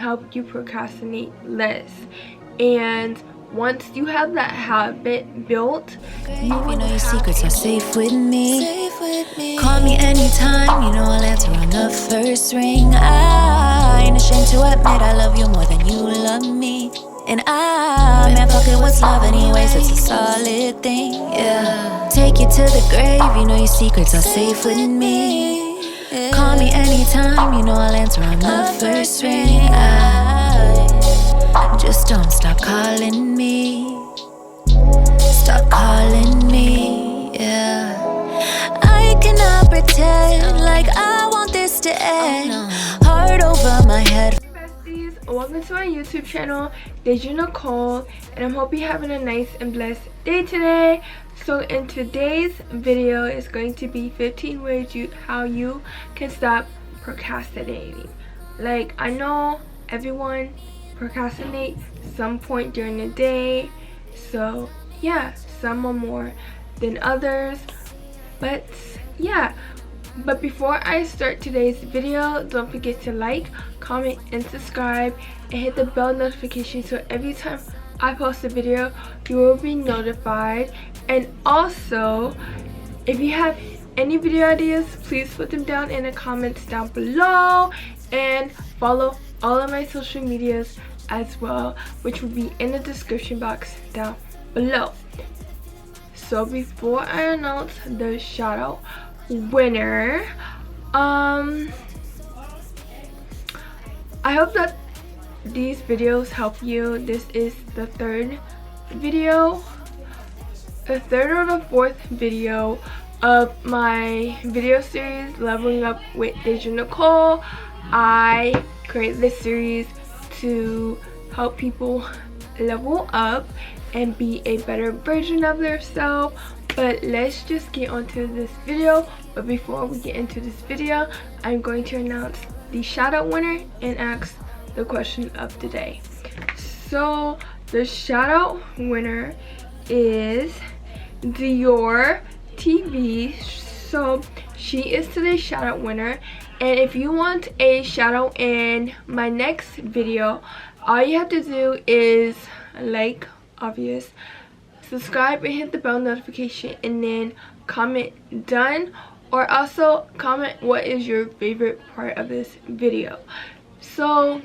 help you procrastinate less. And once you have that habit built, you know your secrets are safe with me. Call me anytime, you know I'll answer on the first ring. I ain't ashamed to admit I love you more than you love me. And man, fuck it, what's love anyways? It's a solid thing, yeah. Take you to the grave, you know your secrets are safe with me. Call me anytime, you know I'll answer on the first ring. Just don't stop calling me. Stop calling me, yeah. I cannot pretend like I want this to end. Heart over my head. Besties, welcome to my YouTube channel, Dajah Nicole, and I'm hoping you're having a nice and blessed day today. So in today's video is going to be 15 ways how you can stop procrastinating. Like, I know everyone procrastinate some point during the day, so yeah, some are more than others, but yeah. But before I start today's video, don't forget to like, comment, and subscribe, and hit the bell notification so every time I post a video you will be notified. And also, if you have any video ideas, please put them down in the comments down below, and follow all of my social medias as well, which will be in the description box down below. So before I announce the shout out winner, I hope that these videos help you. This is the third or the fourth video of my video series Leveling Up with Dajah Nicole. I created this series to help people level up and be a better version of themselves. But let's just get onto this video. But before we get into this video, I'm going to announce the shout out winner and ask the question of the day. So the shout out winner is Dior TV. So she is today's shout out winner. And if you want a shout out in my next video, all you have to do is like, obvious, subscribe and hit the bell notification, and then comment done, or also comment what is your favorite part of this video. So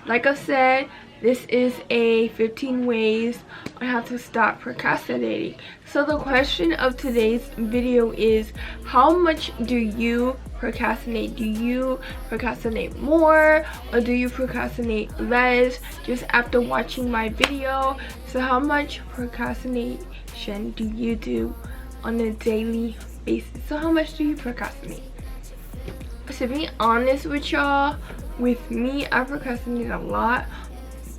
like I said, this is a 15 ways on how to stop procrastinating. So the question of today's video is, how much do you procrastinate? Do you procrastinate more, or do you procrastinate less just after watching my video? So how much procrastination do you do on a daily basis? So how much do you procrastinate? To be honest with y'all, with me, I procrastinate a lot,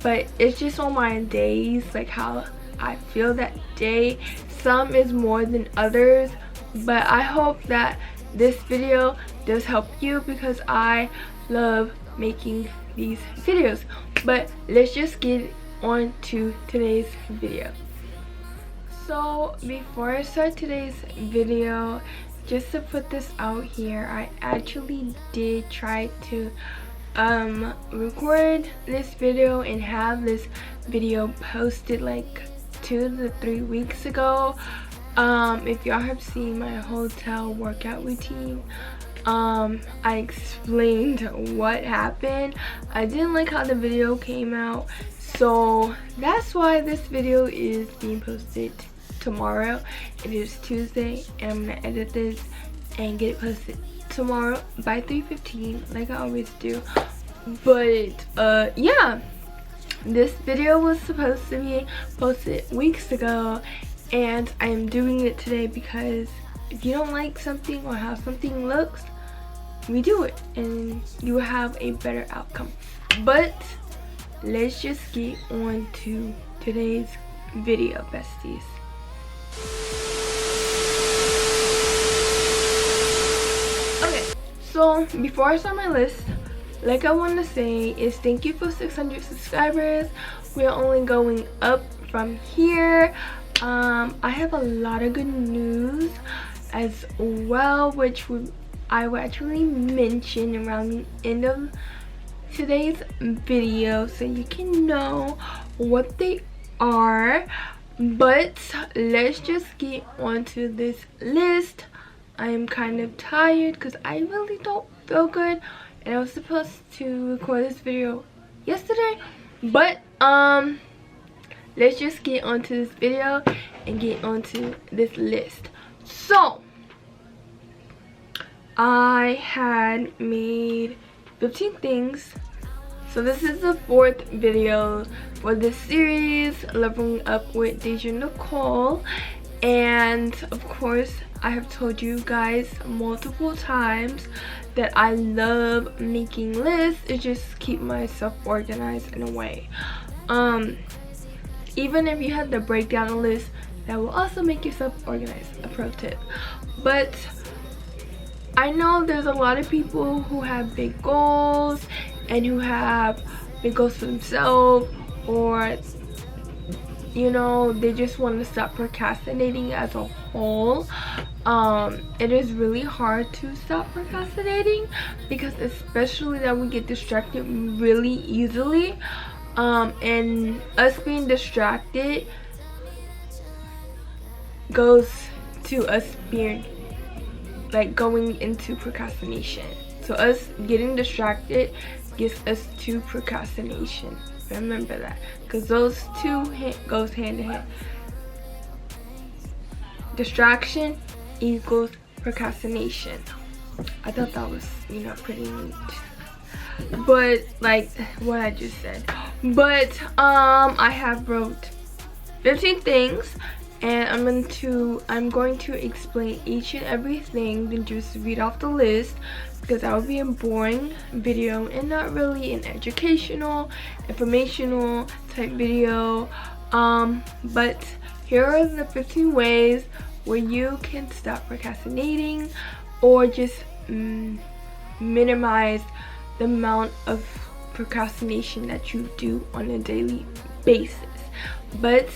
but it's just on my days, like how I feel that day. Some is more than others, but I hope that this video does help you because I love making these videos. But let's just get on to today's video. So before I start today's video, just to put this out here, I actually did try to record this video and have this video posted like 2 to 3 weeks ago. If y'all have seen my hotel workout routine, I explained what happened. I didn't like how the video came out, so that's why this video is being posted tomorrow. It is Tuesday, and I'm gonna edit this and get it posted tomorrow by 3:15 like I always do. But yeah, this video was supposed to be posted weeks ago, and I am doing it today because if you don't like something or how something looks, redo it and you will have a better outcome. But let's just get on to today's video, besties. Okay, so before I start my list, like I want to say is thank you for 600 subscribers. We're only going up from here. I have a lot of good news as well, which I will actually mention around the end of today's video so you can know what they are. But let's just get onto this list. I am kind of tired because I really don't feel good, and I was supposed to record this video yesterday, but let's just get onto this video and get onto this list. So I had made 15 things, so this is the 4th video for this series, Leveling Up with Dajah Nicole. And of course, I have told you guys multiple times that I love making lists. It just keeps myself organized in a way. Even if you have to break down a list, that will also make yourself organized. A pro tip. But I know there's a lot of people who have big goals and who have big goals for themselves, or you know, they just want to stop procrastinating as a whole. It is really hard to stop procrastinating because especially that we get distracted really easily, and us being distracted goes to us being like going into procrastination. So us getting distracted gets us to procrastination. Remember that, because those two goes hand in hand. Distraction equals procrastination. I thought that was, you know, pretty neat, but like what I just said. But I have wrote 15 things, and I'm going to explain each and everything, then just read off the list, because that would be a boring video and not really an educational, informational type video. But here are the 15 ways where you can stop procrastinating, or just minimize the amount of procrastination that you do on a daily basis. But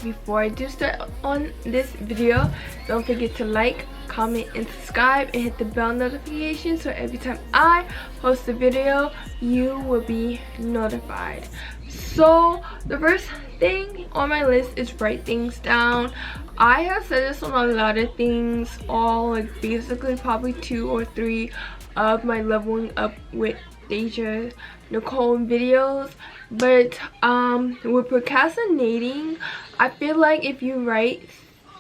before I do start on this video, don't forget to like, comment, and subscribe, and hit the bell notification so every time I post a video you will be notified. So the first thing on my list is write things down. I have said this on a lot of things, all like basically probably 2 or 3 of my Leveling Up with Dajah Nicole videos. But with procrastinating, I feel like if you write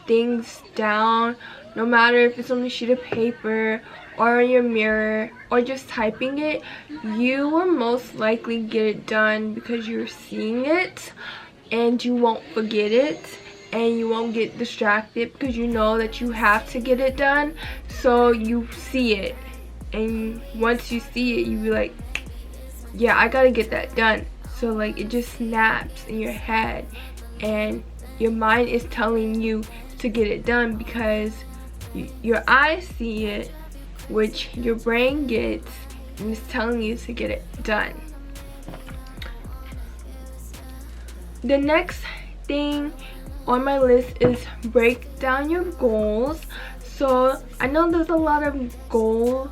things down, no matter if it's on a sheet of paper or on your mirror or just typing it, you will most likely get it done because you're seeing it, and you won't forget it, and you won't get distracted because you know that you have to get it done. So you see it, and once you see it, you be like, yeah, I gotta get that done. So like it just snaps in your head, and your mind is telling you to get it done because your eyes see it, which your brain gets, and it's telling you to get it done. The next thing on my list is break down your goals. So I know there's a lot of goal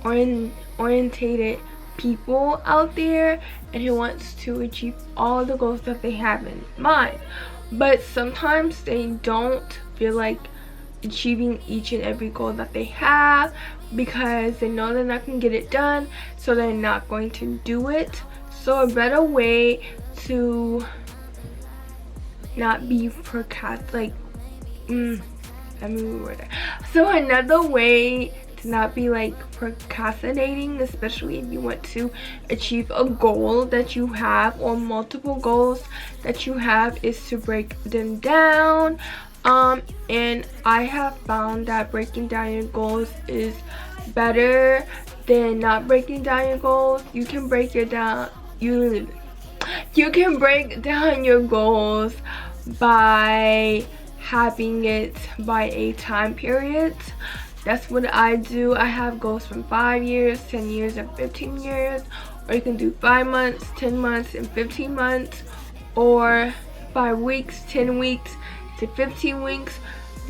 orientated people out there and who wants to achieve all the goals that they have in mind, but sometimes they don't feel like achieving each and every goal that they have because they know they're not going to get it done, so they're not going to do it. So a better way to not be so another way to not be like procrastinating, especially if you want to achieve a goal that you have or multiple goals that you have, is to break them down. And I have found that breaking down your goals is better than not breaking down your goals. You can break it down, you can break down your goals by having it by a time period. That's what I do. I have goals from 5 years, 10 years, and 15 years. Or you can do 5 months, 10 months, and 15 months. Or 5 weeks, 10 weeks to 15 weeks.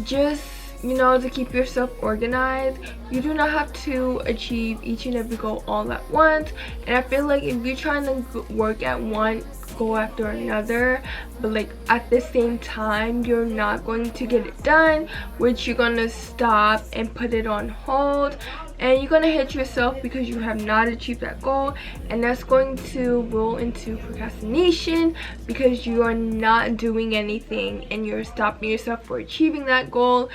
Just you know, to keep yourself organized. You do not have to achieve each and every goal all at once. And I feel like if you're trying to work at one goal after another, but like at the same time, you're not going to get it done, which you're gonna stop and put it on hold, and you're gonna hit yourself because you have not achieved that goal, and that's going to roll into procrastination because you are not doing anything and you're stopping yourself for achieving that goal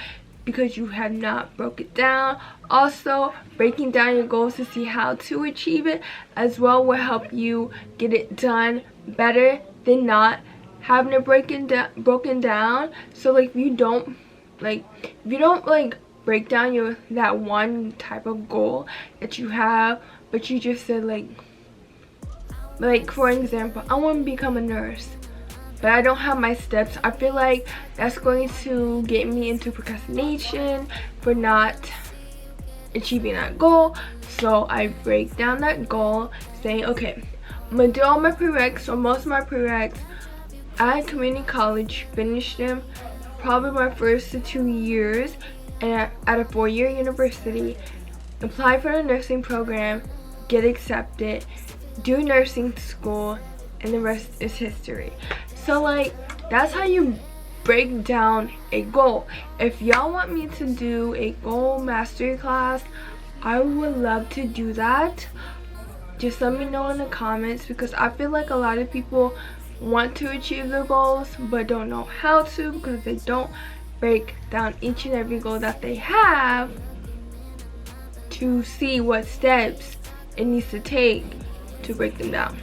because you have not broke it down. Also, breaking down your goals to see how to achieve it as well will help you get it done better than not having it broken down. So like if you don't break down that one type of goal that you have, but you just said like for example, I want to become a nurse, but I don't have my steps. I feel like that's going to get me into procrastination for not achieving that goal. So I break down that goal saying, okay, I'm gonna do all my prereqs or most of my prereqs at community college, finish them probably my first 2 years, and at a 4-year university, apply for the nursing program, get accepted, do nursing school, and the rest is history. So like that's how you break down a goal. If y'all want me to do a goal mastery class, I would love to do that. Just let me know in the comments, because I feel like a lot of people want to achieve their goals but don't know how to because they don't break down each and every goal that they have to see what steps it needs to take to break them down.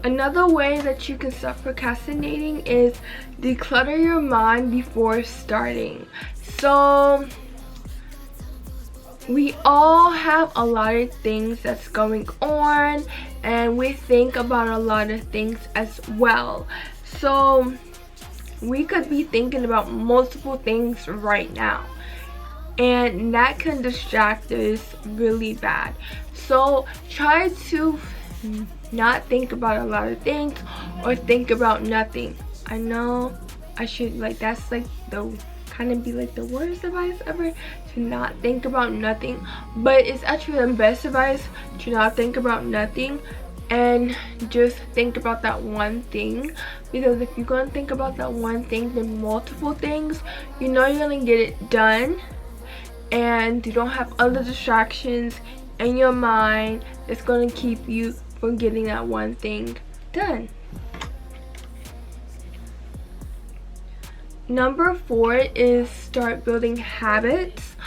Another way that you can stop procrastinating is declutter your mind before starting. So we all have a lot of things that's going on, and we think about a lot of things as well. So we could be thinking about multiple things right now, and that can distract us really bad. So try to not think about a lot of things or think about nothing. I know I should that's like the kind of be like the worst advice ever, to not think about nothing, but it's actually the best advice to not think about nothing and just think about that one thing. Because if you're gonna think about that one thing, then multiple things, you know you're gonna get it done, and you don't have other distractions in your mind that's gonna keep you from getting that one thing done. Number 4 is start building habits.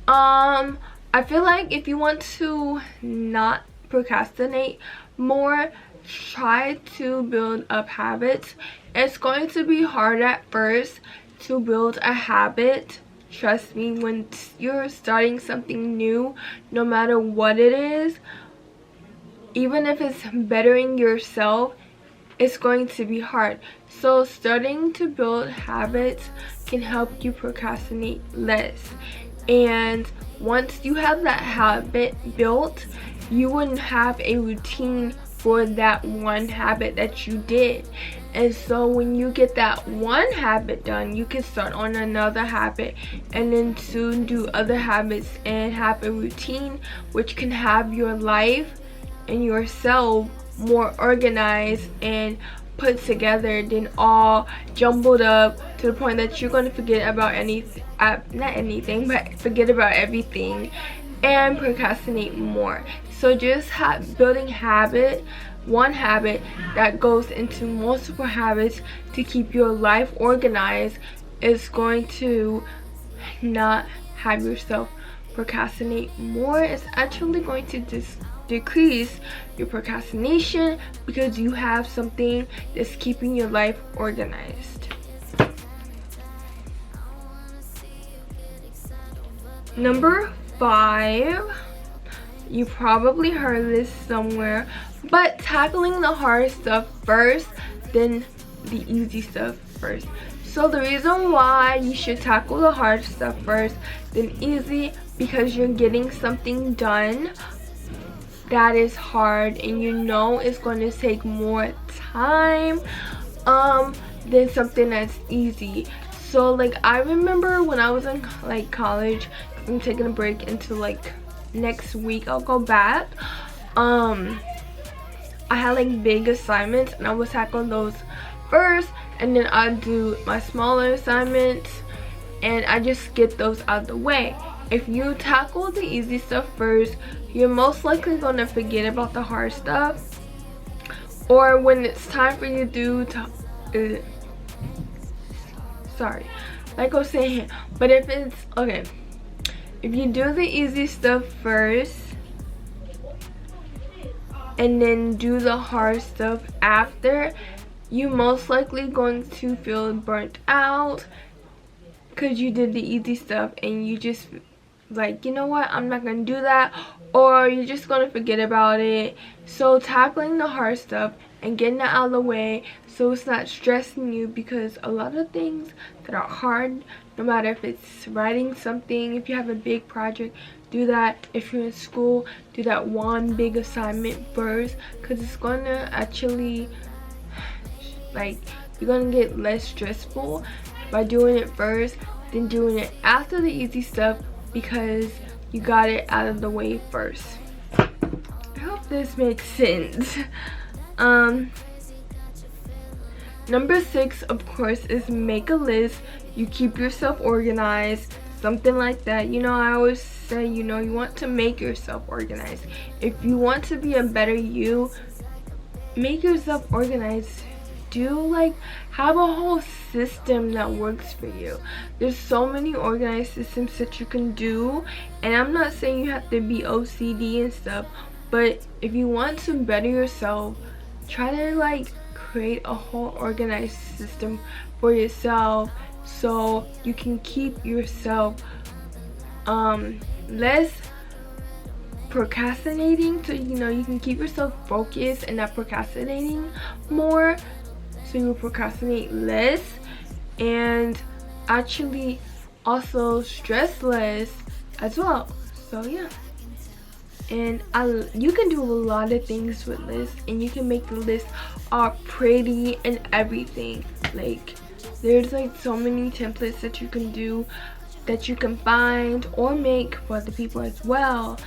I feel like if you want to not procrastinate more, try to build up habits. It's going to be hard at first to build a habit. Trust me, when you're starting something new, no matter what it is, even if it's bettering yourself, it's going to be hard. So starting to build habits can help you procrastinate less. And once you have that habit built, you wouldn't have a routine for that one habit that you did. And so when you get that one habit done, you can start on another habit and then soon do other habits and have a routine, which can have your life and yourself more organized and put together than all jumbled up to the point that you're going to forget about forget about everything and procrastinate more. So just building one habit that goes into multiple habits to keep your life organized is going to not have yourself procrastinate more. It's actually going to decrease your procrastination because you have something that's keeping your life organized. Number 5, you probably heard this somewhere, but tackling the hard stuff first, then the easy stuff first. So the reason why you should tackle the hard stuff first, then easy, because you're getting something done that is hard and you know it's going to take more time than something that's easy. So like I remember when I was in like college, I'm taking a break until like next week I'll go back. I had like big assignments and I would tackle those first, and then I'd do my smaller assignments and I just get those out of the way. If you tackle the easy stuff first, you're most likely going to forget about the hard stuff, or when it's time for you to do sorry, like I was saying. But if it's okay, if you do the easy stuff first and then do the hard stuff after, you most likely going to feel burnt out because you did the easy stuff and you just like, you know what, I'm not gonna do that, or you're just gonna forget about it. So tackling the hard stuff and getting it out of the way so it's not stressing you, because a lot of things that are hard, no matter if it's writing something, if you have a big project, do that. If you're in school, do that one big assignment first, because it's gonna actually, like, you're gonna get less stressful by doing it first than doing it after the easy stuff, because you got it out of the way first. I hope this makes sense. Number 6, of course, is make a list. You keep yourself organized, something like that. You know, I always say, you know, you want to make yourself organized. If you want to be a better you, make yourself organized. Do like have a whole system that works for you. There's so many organized systems that you can do, and I'm not saying you have to be OCD and stuff, but if you want to better yourself, try to like create a whole organized system for yourself so you can keep yourself less procrastinating, so you know you can keep yourself focused and not procrastinating more, so you procrastinate less, and actually also stress less as well. So yeah, and you can do a lot of things with lists, and you can make the list all pretty and everything. Like there's like so many templates that you can do, that you can find or make for other people as well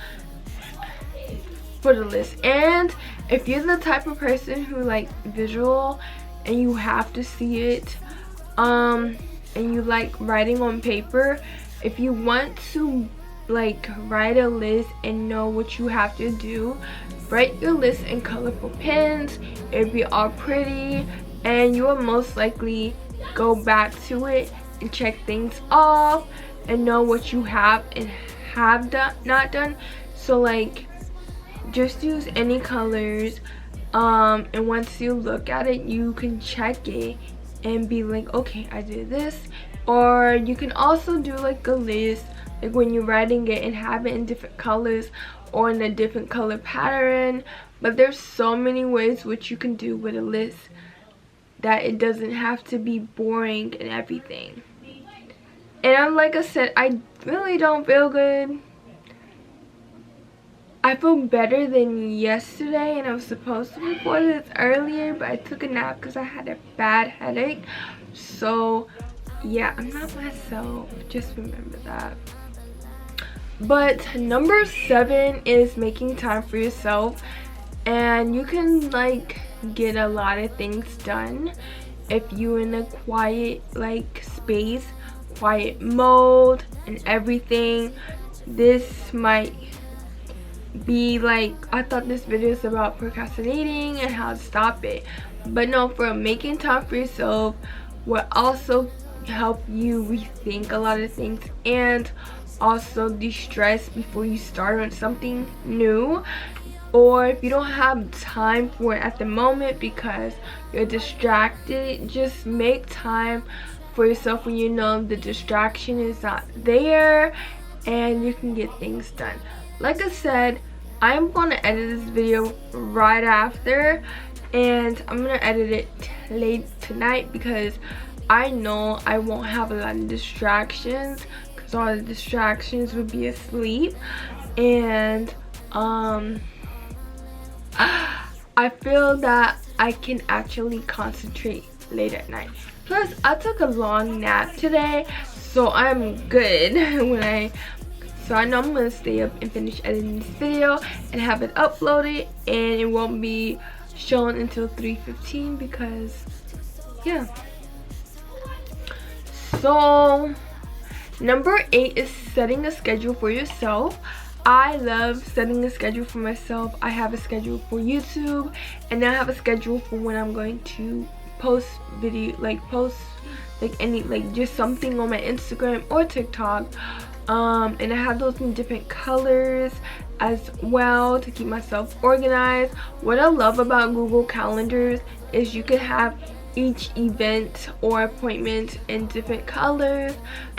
for the list. And if you're the type of person who like visual and you have to see it, and you like writing on paper, if you want to like write a list and know what you have to do, write your list in colorful pens. It'll be all pretty, and you will most likely go back to it and check things off and know what you have and have done, not done. So like just use any colors, and once you look at it, you can check it and be like, okay, I did this. Or you can also do like a list, like when you're writing it, and have it in different colors or in a different color pattern. But there's so many ways which you can do with a list that it doesn't have to be boring and everything. And like I said, I really don't feel good. I feel better than yesterday, and I was supposed to record this earlier, but I took a nap because I had a bad headache. So yeah, I'm not myself, just remember that. But number 7 is making time for yourself, and you can like get a lot of things done if you're in a quiet like space, quiet mode and everything. This might be like, I thought this video is about procrastinating and how to stop it, but no, for making time for yourself will also help you rethink a lot of things, and also de-stress before you start on something new. Or if you don't have time for it at the moment because you're distracted, just make time for yourself when you know the distraction is not there, and you can get things done. Like I said, I'm going to edit this video right after, and I'm going to edit it late tonight because I know I won't have a lot of distractions, because all the distractions would be asleep. And I feel that I can actually concentrate late at night. Plus, I took a long nap today, so I'm good so I know I'm gonna stay up and finish editing this video and have it uploaded, and it won't be shown until 3:15 because, yeah. So, number 8 is setting a schedule for yourself. I love setting a schedule for myself. I have a schedule for YouTube, and then I have a schedule for when I'm going to post video, just something on my Instagram or TikTok. And I have those in different colors as well to keep myself organized. What I love about Google Calendars is you can have each event or appointment in different colors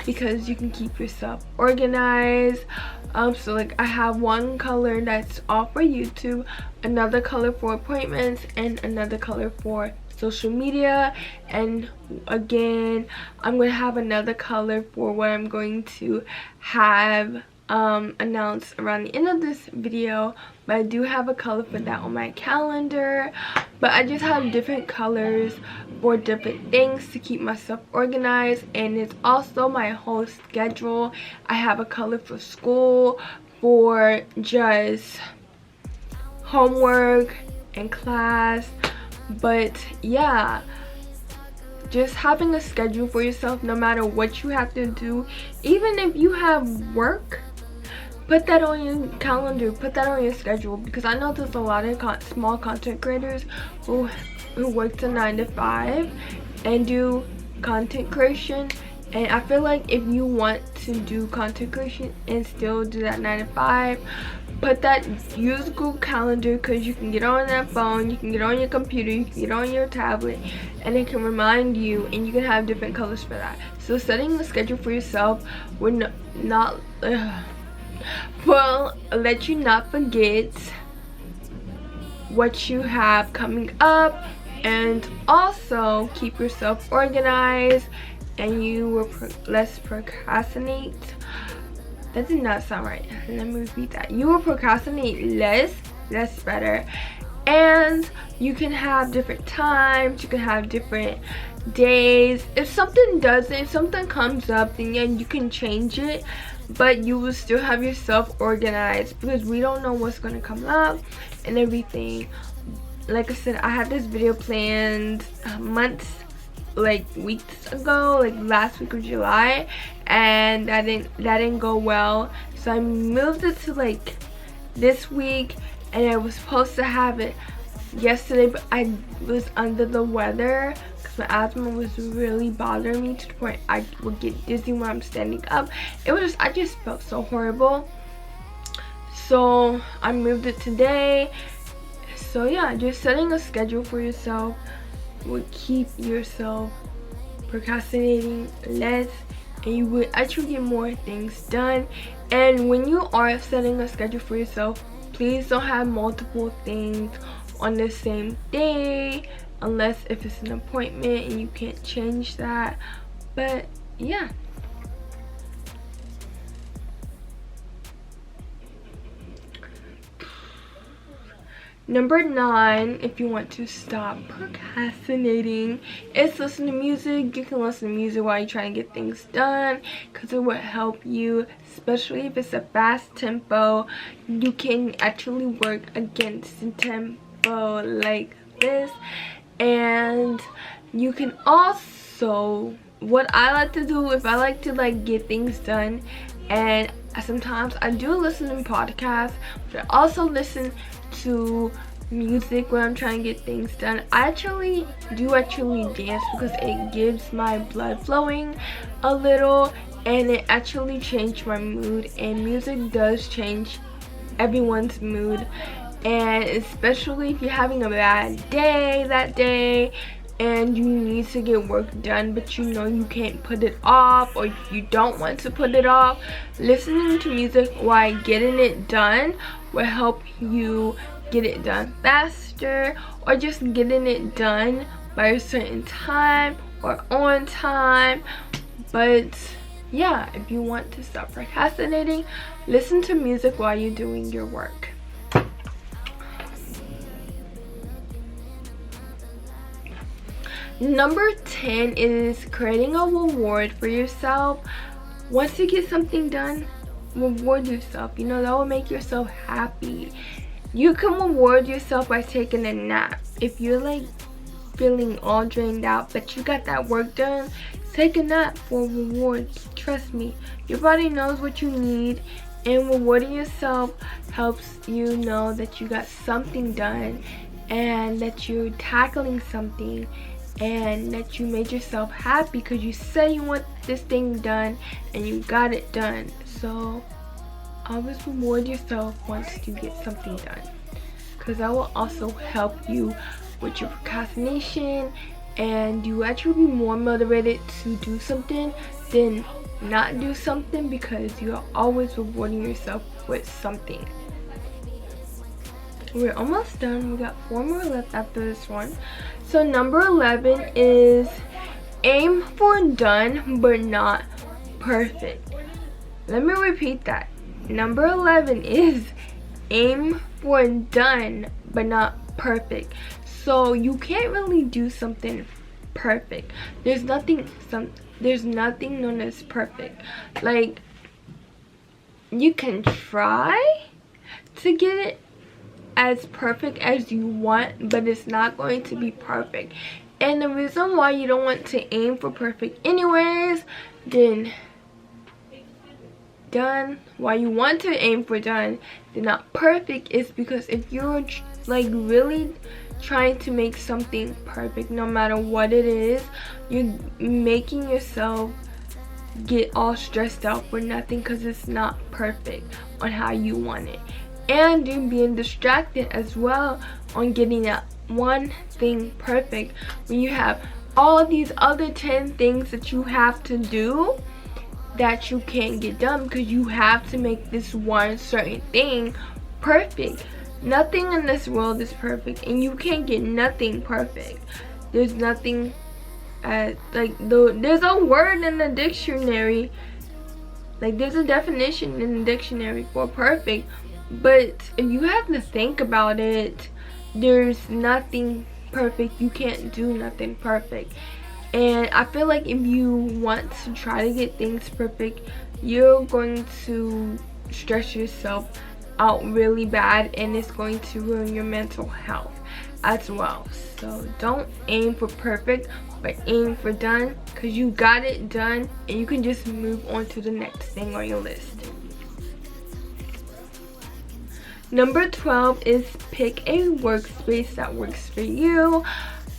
because you can keep yourself organized. So like I have one color that's all for YouTube, another color for appointments, and another color for social media, and again I'm gonna have another color for what I'm going to have announced around the end of this video. But I do have a color for that on my calendar, but I just have different colors for different things to keep myself organized. And it's also my whole schedule. I have a color for school, for just homework and class. But yeah, just having a schedule for yourself, no matter what you have to do, even if you have work, put that on your calendar, put that on your schedule, because I know there's a lot of small content creators who work to 9 to 5 and do content creation. And I feel like if you want to do content creation and still do that 9 to 5, use Google Calendar, because you can get on that phone, you can get on your computer, you can get on your tablet, and it can remind you, and you can have different colors for that. So setting a schedule for yourself will let you not forget what you have coming up, and also keep yourself organized, and you will less procrastinate. That did not sound right. Let me repeat that. You will procrastinate less better. And you can have different times, you can have different days. If something comes up, then yeah, you can change it, but you will still have yourself organized, because we don't know what's gonna come up and everything. Like I said, I had this video planned weeks ago, like last week of July, and that didn't go well, so I moved it to like this week, and I was supposed to have it yesterday, but I was under the weather because my asthma was really bothering me to the point I would get dizzy when I'm standing up. I just felt so horrible, so I moved it today. So yeah, just setting a schedule for yourself will keep yourself procrastinating less, and you will actually get more things done. And when you are setting a schedule for yourself, please don't have multiple things on the same day, unless if it's an appointment and you can't change that. But yeah. Number 9, if you want to stop procrastinating, is listen to music. You can listen to music while you're trying to get things done, because it will help you, especially if it's a fast tempo. You can actually work against the tempo like this. And you can also, what I like to do, if I like to get things done, and sometimes I do listen to podcasts, but I also listen to music when I'm trying to get things done. I actually dance, because it gives my blood flowing a little, and it actually changed my mood. And music does change everyone's mood, and especially if you're having a bad day that day and you need to get work done, but you know you can't put it off, or you don't want to put it off, listening to music while getting it done will help you get it done faster, or just getting it done by a certain time or on time. But yeah, if you want to stop procrastinating, listen to music while you're doing your work. Number 10 is creating a reward for yourself. Once you get something done, reward yourself. You know, that will make yourself happy. You can reward yourself by taking a nap. If you're like feeling all drained out but you got that work done, take a nap for rewards. Trust me, your body knows what you need, and rewarding yourself helps you know that you got something done and that you're tackling something and that you made yourself happy because you said you want this thing done and you got it done. So always reward yourself once you get something done, because that will also help you with your procrastination, and you actually be more motivated to do something than not do something, because you're always rewarding yourself with something. We're almost done. We got 4 more left after this one. So number 11 is aim for done but not perfect. Let me repeat that. Number 11 is aim for done but not perfect. So you can't really do something perfect. There's nothing known as perfect. Like, you can try to get it as perfect as you want, but it's not going to be perfect. And the reason why you don't want to aim for perfect anyways, then done, why you want to aim for done then not perfect, is because if you're like really trying to make something perfect, no matter what it is, you're making yourself get all stressed out for nothing, because it's not perfect on how you want it. And you're being distracted as well on getting that one thing perfect when you have all these other 10 things that you have to do that you can't get done, because you have to make this one certain thing perfect. Nothing in this world is perfect, and you can't get nothing perfect. There's nothing there's a word in the dictionary, like there's a definition in the dictionary for perfect, but if you have to think about it, there's nothing perfect. You can't do nothing perfect. And I feel like if you want to try to get things perfect, you're going to stress yourself out really bad, and it's going to ruin your mental health as well. So don't aim for perfect, but aim for done, because you got it done and you can just move on to the next thing on your list. Number 12 is pick a workspace that works for you.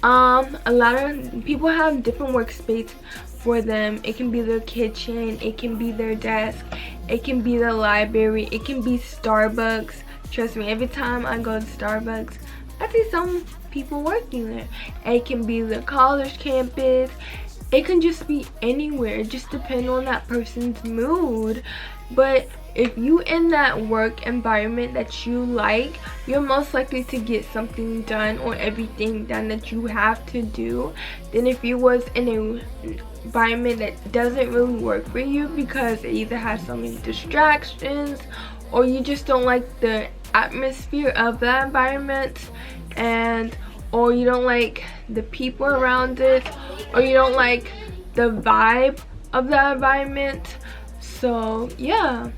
A lot of people have different workspace for them. It can be their kitchen, it can be their desk, it can be the library, it can be Starbucks. Trust me, every time I go to Starbucks, I see some people working there. It can be the college campus. It can just be anywhere. It just depends on that person's mood. But if you in that work environment that you like, you're most likely to get something done or everything done that you have to do than if you was in an environment that doesn't really work for you, because it either has so many distractions or you just don't like the atmosphere of that environment, or you don't like the people around it, or you don't like the vibe of that environment. So yeah.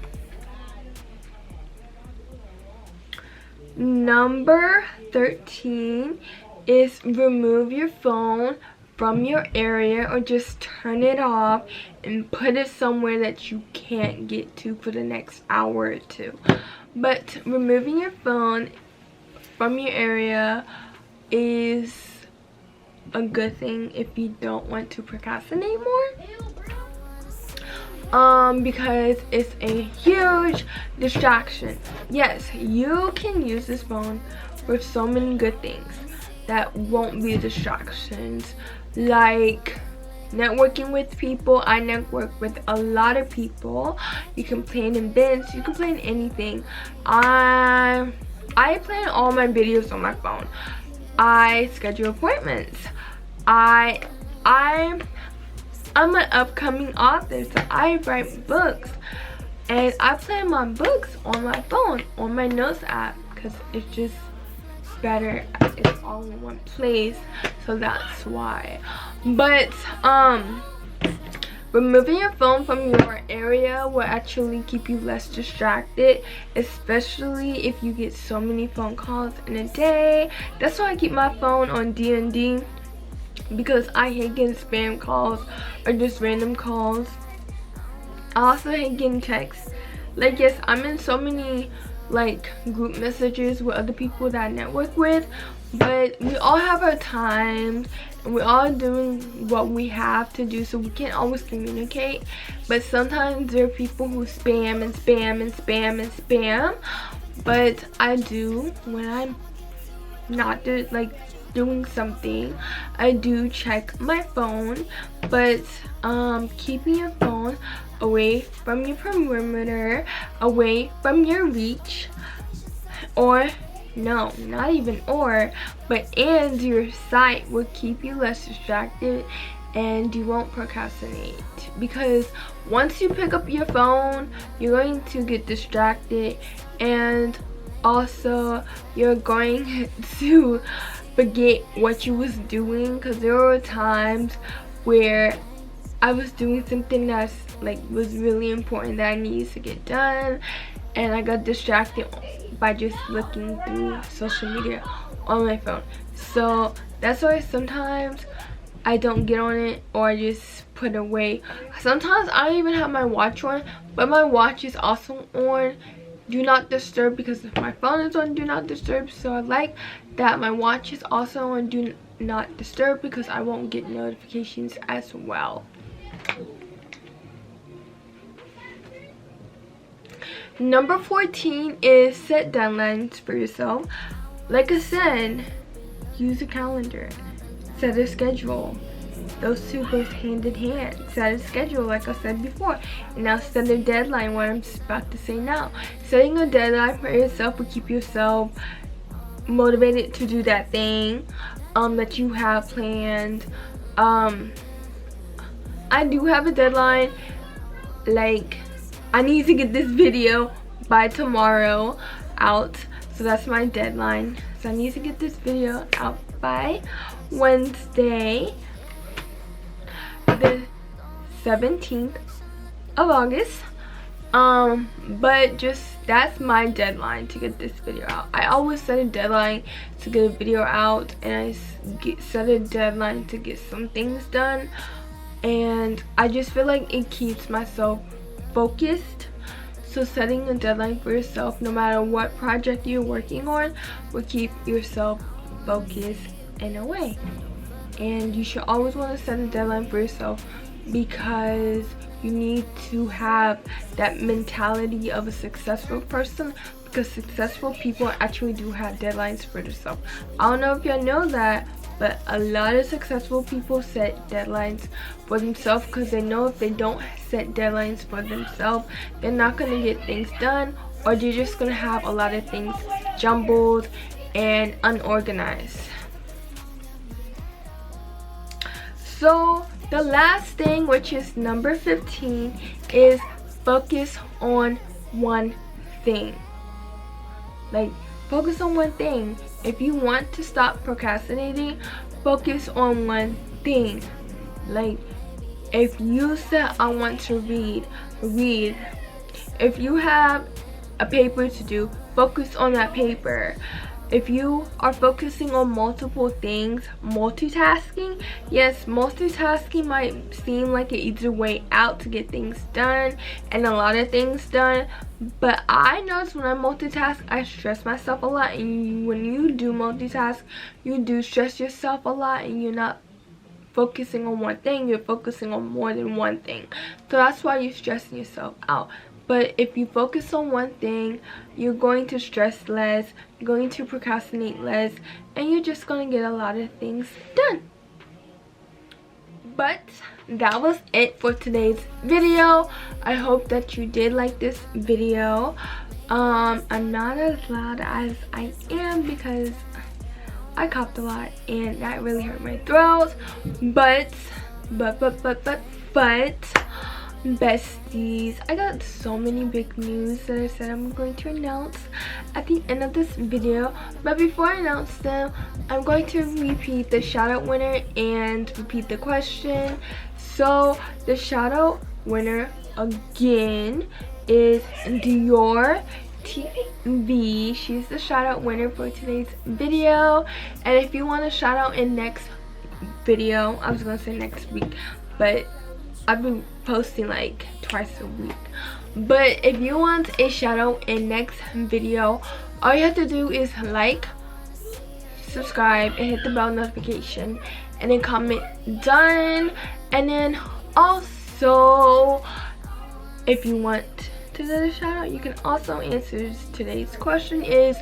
Number 13 is remove your phone from your area, or just turn it off and put it somewhere that you can't get to for the next hour or two. But removing your phone from your area is a good thing if you don't want to procrastinate more. Because it's a huge distraction. Yes, you can use this phone for so many good things that won't be distractions, like networking with people. I network with a lot of people. You can plan events, you can plan anything. I plan all my videos on my phone. I schedule appointments. I'm an upcoming author, so I write books, and I plan my books on my phone, on my notes app, because it's just better. It's all in one place, so that's why. But removing your phone from your area will actually keep you less distracted, especially if you get so many phone calls in a day. That's why I keep my phone on D&D, because I hate getting spam calls or just random calls. I also hate getting texts. Like, yes, I'm in so many like group messages with other people that I network with, but we all have our times and we're all doing what we have to do, so we can't always communicate. But sometimes there are people who spam and spam and spam and spam. But I do, when I'm not doing something, I do check my phone. But keeping your phone away from your perimeter, away from your reach, or no, not even or, but and your sight will keep you less distracted and you won't procrastinate. Because once you pick up your phone, you're going to get distracted, and also you're going to forget what you was doing. Because there were times where I was doing something that's was really important that I needed to get done, and I got distracted by just looking through social media on my phone. So that's why sometimes I don't get on it, or I just put it away. Sometimes I don't even have my watch on, but my watch is also on do not disturb, because my phone is on do not disturb. So I like that my watch is also on do not disturb, because I won't get notifications as well. Number 14 is set deadlines for yourself. Like I said, use a calendar, set a schedule. Those two goes hand in hand. Set a schedule, like I said before, and now set a deadline, what I'm about to say now. Setting a deadline for yourself will keep yourself motivated to do that thing that you have planned. I do have a deadline. Like, I need to get this video by tomorrow out, so that's my deadline. So I need to get this video out by Wednesday, the 17th of August. But just that's my deadline to get this video out. I always set a deadline to get a video out, and I set a deadline to get some things done, and I just feel like it keeps myself focused. So setting a deadline for yourself, no matter what project you're working on, will keep yourself focused in a way. And you should always want to set a deadline for yourself, because you need to have that mentality of a successful person, because successful people actually do have deadlines for themselves. I don't know if y'all know that, but a lot of successful people set deadlines for themselves, because they know if they don't set deadlines for themselves, they're not going to get things done, or they're just going to have a lot of things jumbled and unorganized. So the last thing, which is number 15, is focus on one thing. Like, focus on one thing. If you want to stop procrastinating, focus on one thing. Like, if you said I want to read. If you have a paper to do, focus on that paper. If you are focusing on multiple things, multitasking, yes, multitasking might seem like an easier way out to get things done and a lot of things done, but I notice when I multitask, I stress myself a lot. And when you do multitask, you do stress yourself a lot, and you're not focusing on one thing, you're focusing on more than one thing. So that's why you're stressing yourself out. But if you focus on one thing, you're going to stress less, you're going to procrastinate less, and you're just going to get a lot of things done. But that was it for today's video. I hope that you did like this video. I'm not as loud as I am because I coughed a lot and that really hurt my throat. But besties, I got so many big news that I said I'm going to announce at the end of this video. But before I announce them, I'm going to repeat the shout out winner and repeat the question. So the shout out winner again is Dior TV. She's the shout out winner for today's video. And if you want a shout out in next video, I was gonna say next week, but I've been posting like twice a week. But if you want a shout out in next video, all you have to do is like, subscribe, and hit the bell notification, and then comment done. And then also, if you want to do a shout out, you can also answer today's question is,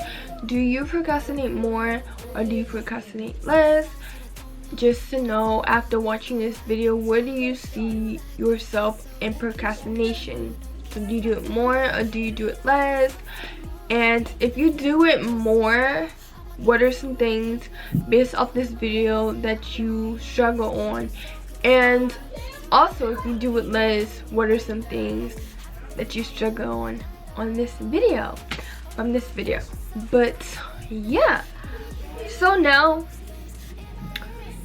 do you procrastinate more or do you procrastinate less? Just to know, after watching this video, where do you see yourself in procrastination? So do you do it more or do you do it less? And if you do it more, what are some things based off this video that you struggle on? And also, if you do it less, what are some things that you struggle on this video, from this video? But yeah, so now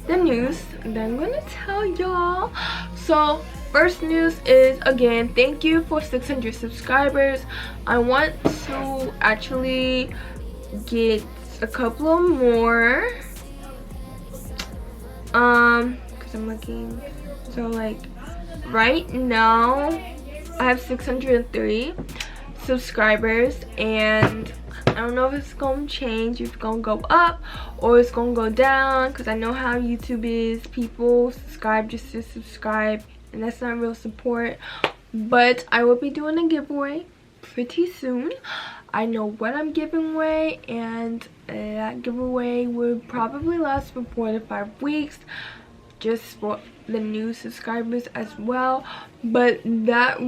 the news that I'm gonna tell y'all. So first news is, again, thank you for 600 subscribers. I want to actually get a couple of more, because I'm looking. So like right now I have 603 subscribers, and I don't know if it's gonna change, if it's gonna go up or it's gonna go down, because I know how YouTube is. People subscribe just to subscribe, and that's not real support. But I will be doing a giveaway pretty soon. I know what I'm giving away, and that giveaway will probably last for 4 to 5 weeks, just for the new subscribers as well. But that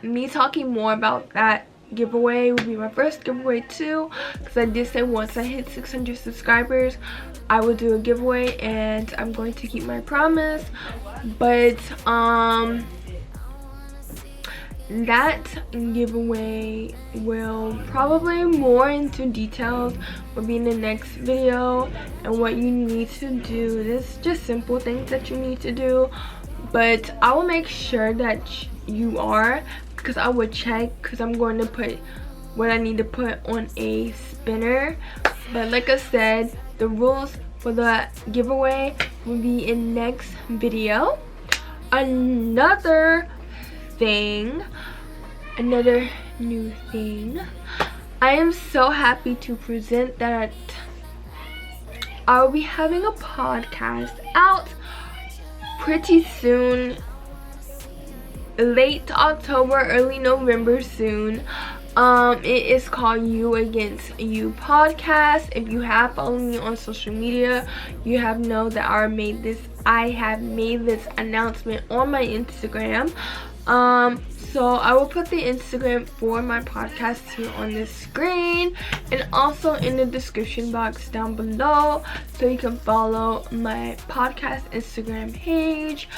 me talking more about that giveaway will be my first giveaway too, because I did say once I hit 600 subscribers I will do a giveaway, and I'm going to keep my promise. But that giveaway will probably more into details will be in the next video, and what you need to do. This is just simple things that you need to do, but I will make sure that you are, because I would check, because I'm going to put what I need to put on a spinner. But like I said, the rules for the giveaway will be in next video. Another new thing, I am so happy to present that I'll be having a podcast out pretty soon, late October, early November soon. It is called You Against You podcast. If you have followed me on social media, you have know that I have made this announcement on my Instagram. So I will put the Instagram for my podcast here on the screen, and also in the description box down below, so you can follow my podcast Instagram page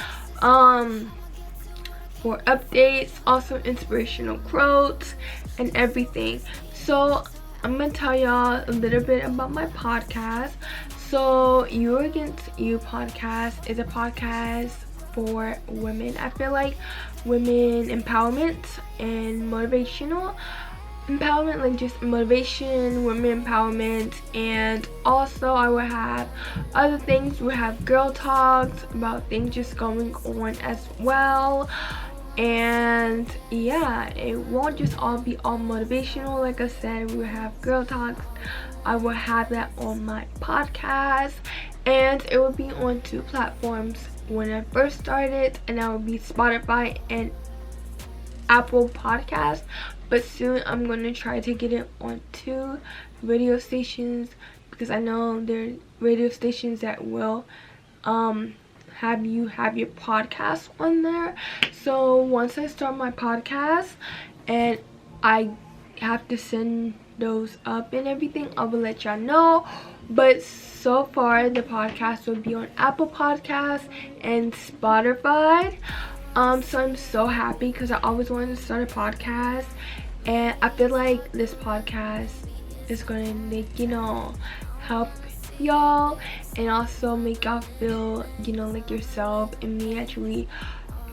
for updates, also inspirational quotes and everything. So I'm gonna tell y'all a little bit about my podcast. So You Against You podcast is a podcast for women. I feel like women empowerment and motivational empowerment, like just motivation, women empowerment. And also I will have other things. We'll have girl talks about things just going on as well. And yeah, it won't just all be all motivational. Like I said, we'll have girl talks. I will have that on my podcast, and it will be on 2 platforms when I first started, and that would be Spotify and Apple Podcasts. But soon I'm going to try to get it on 2 radio stations, because I know there are radio stations that will have you have your podcast on there. So once I start my podcast and I have to send those up and everything, I will let y'all know. But so far the podcast will be on Apple Podcasts and Spotify. So I'm so happy because I always wanted to start a podcast, and I feel like this podcast is gonna make, you know, help y'all and also make y'all feel, you know, like yourself, and me actually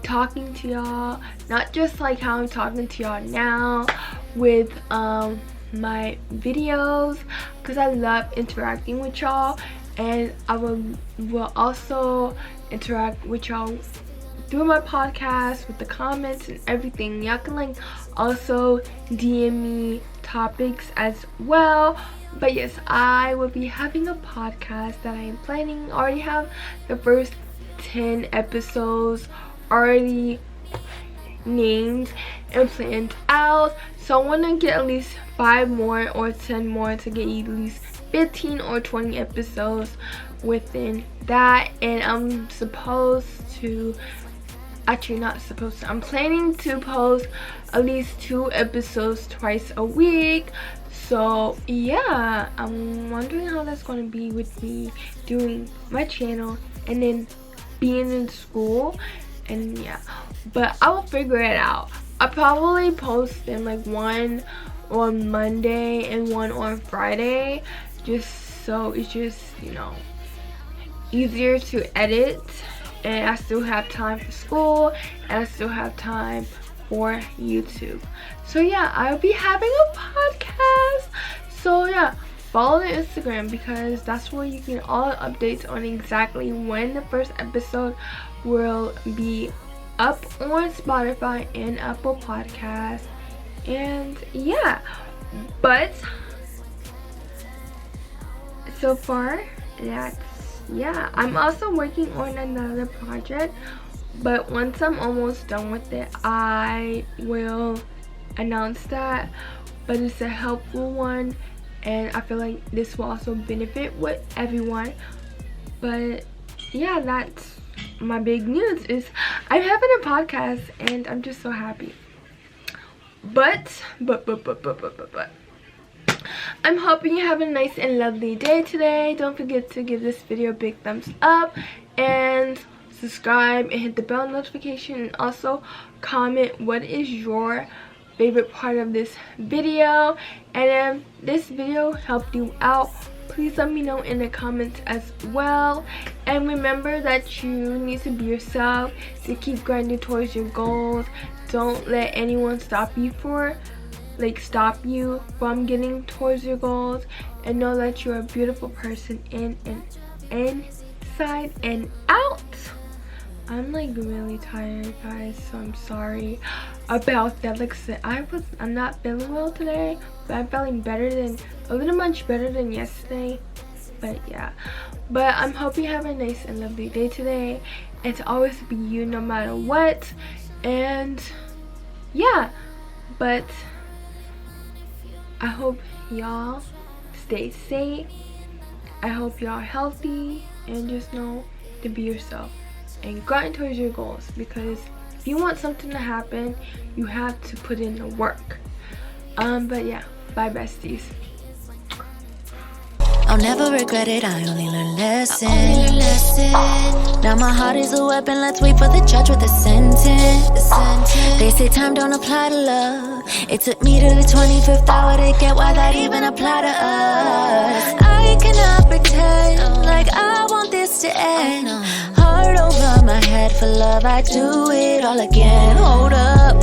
talking to y'all, not just like how I'm talking to y'all now with my videos, because I love interacting with y'all, and I will also interact with y'all through my podcast with the comments and everything. Y'all can like also DM me topics as well. But yes, I will be having a podcast that I am planning. I already have the first 10 episodes already named and planned out, so I want to get at least 5 more or 10 more to get at least 15 or 20 episodes within that. And I'm planning to post at least 2 episodes twice a week. So yeah, I'm wondering how that's going to be with me doing my channel and then being in school. And yeah, but I will figure it out. I'll probably post them like one on Monday and one on Friday, just so it's just, you know, easier to edit, and I still have time for school and I still have time for YouTube. So yeah, I'll be having a podcast. So yeah, follow the Instagram because that's where you get all the updates on exactly when the first episode will be up on Spotify and Apple Podcasts. And yeah, but so far that's, yeah, I'm also working on another project, but once I'm almost done with it, I will announce that. But it's a helpful one, and I feel like this will also benefit with everyone. But yeah, that's my big news, is I'm having a podcast, and I'm just so happy. But I'm hoping you have a nice and lovely day today. Don't forget to give this video a big thumbs up and subscribe and hit the bell notification, and also comment what is your favorite part of this video. And if this video helped you out, please let me know in the comments as well. And remember that you need to be yourself to keep grinding towards your goals. Don't let anyone stop you from getting towards your goals, and know that you're a beautiful person inside and out. I'm like really tired, guys, so I'm sorry about that. Like I said, I'm not feeling well today, but I'm feeling a little much better than yesterday. But yeah, but I'm hoping you have a nice and lovely day today, and to always be you no matter what. And yeah, but I hope y'all stay safe. I hope y'all healthy, and just know to be yourself and grind towards your goals, because if you want something to happen, you have to put in the work. But yeah, bye besties. I'll never regret it, I only learn lessons. Now my heart is a weapon, let's wait for the judge with the sentence. They say time don't apply to love. It took me to the 25th hour to get why that even apply to us. I cannot pretend like I want this to end. Heart over my head for love, I do it all again. Hold up,